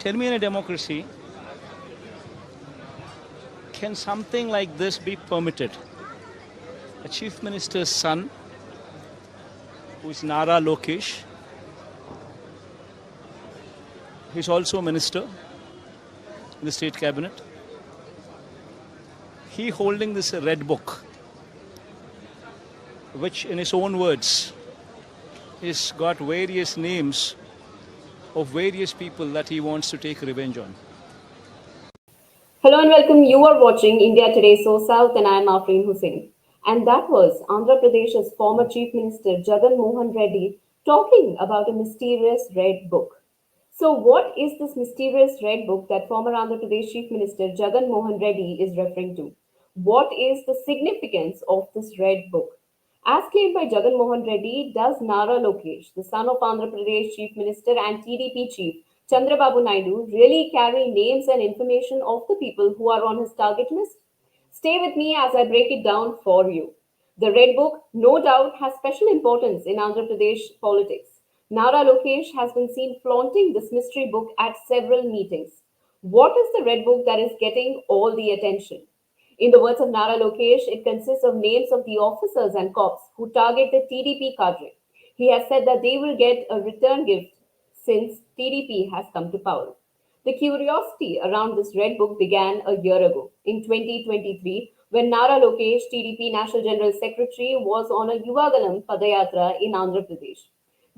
tell me, in a democracy, can something like this be permitted? A chief minister's son, who is Nara Lokesh, he's also a minister in the state cabinet. He holding this red book, which in his own words has got various names of various people that he wants to take revenge on. Hello and welcome. You are watching India Today So South, and I am Afreen Hussain. And that was Andhra Pradesh's former Chief Minister Jagan Mohan Reddy talking about a mysterious red book. So, what is this mysterious red book that former Andhra Pradesh Chief Minister Jagan Mohan Reddy is referring to? What is the significance of this red book? As claimed by Jagan Mohan Reddy, does Nara Lokesh, the son of Andhra Pradesh Chief Minister and TDP Chief Chandrababu Naidu, really carry names and information of the people who are on his target list? Stay with me as I break it down for you. The Red Book, no doubt, has special importance in Andhra Pradesh politics. Nara Lokesh has been seen flaunting this mystery book at several meetings. What is the Red Book that is getting all the attention? In the words of Nara Lokesh, it consists of names of the officers and cops who target the TDP cadre. He has said that they will get a return gift since TDP has come to power. The curiosity around this red book began a year ago, in 2023, when Nara Lokesh, TDP National General Secretary, was on a Yuvagalam Padayatra in Andhra Pradesh.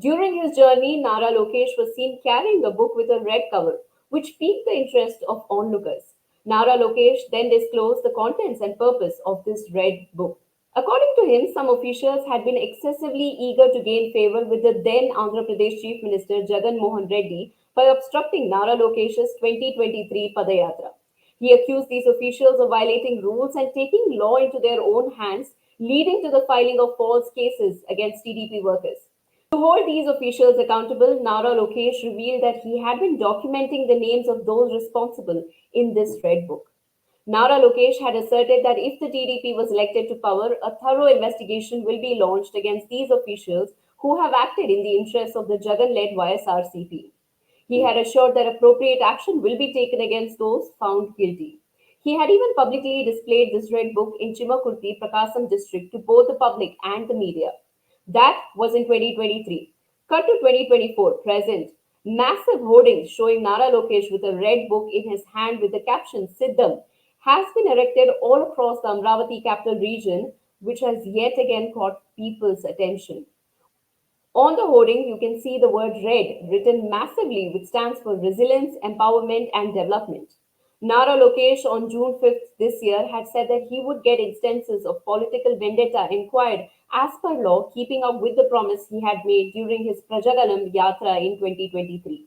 During his journey, Nara Lokesh was seen carrying a book with a red cover, which piqued the interest of onlookers. Nara Lokesh then disclosed the contents and purpose of this red book. According to him, some officials had been excessively eager to gain favor with the then Andhra Pradesh Chief Minister Jagan Mohan Reddy by obstructing Nara Lokesh's 2023 Padayatra. He accused these officials of violating rules and taking law into their own hands, leading to the filing of false cases against TDP workers. To hold these officials accountable, Nara Lokesh revealed that he had been documenting the names of those responsible in this red book. Nara Lokesh had asserted that if the TDP was elected to power, a thorough investigation will be launched against these officials who have acted in the interests of the Jagan led YSRCP. He had assured that appropriate action will be taken against those found guilty. He had even publicly displayed this red book in Chimakurti, Prakasam district to both the public and the media. That was in 2023. Cut to 2024, present. Massive hoardings showing Nara Lokesh with a red book in his hand with the caption Siddham has been erected all across the Amravati capital region, which has yet again caught people's attention. On the hoarding, you can see the word RED written massively, which stands for Resilience, Empowerment, and Development. Nara Lokesh on June 5th this year had said that he would get instances of political vendetta inquired as per law, keeping up with the promise he had made during his Prajagalam Yatra in 2023.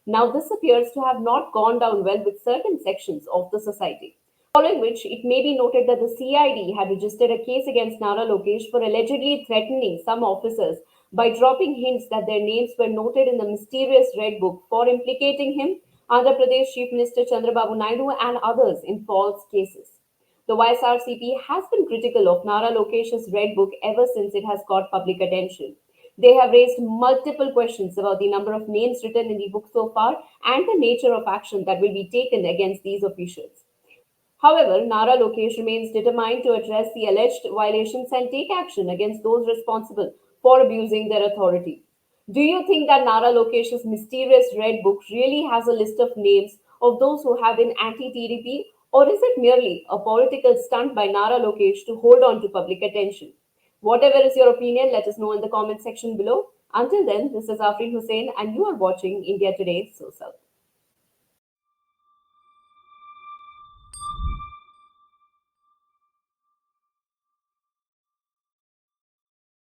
Now, this appears to have not gone down well with certain sections of the society. Following which, it may be noted that the CID had registered a case against Nara Lokesh for allegedly threatening some officers by dropping hints that their names were noted in the mysterious Red Book for implicating him, Andhra Pradesh Chief Minister Chandrababu Naidu, and others in false cases. The YSRCP has been critical of Nara Lokesh's Red Book ever since it has got public attention. They have raised multiple questions about the number of names written in the book so far and the nature of action that will be taken against these officials. However, Nara Lokesh remains determined to address the alleged violations and take action against those responsible for abusing their authority. Do you think that Nara Lokesh's mysterious red book really has a list of names of those who have been anti-TDP, or is it merely a political stunt by Nara Lokesh to hold on to public attention? Whatever is your opinion, let us know in the comment section below. Until then, this is Afreen Hussain, and you are watching India Today So South.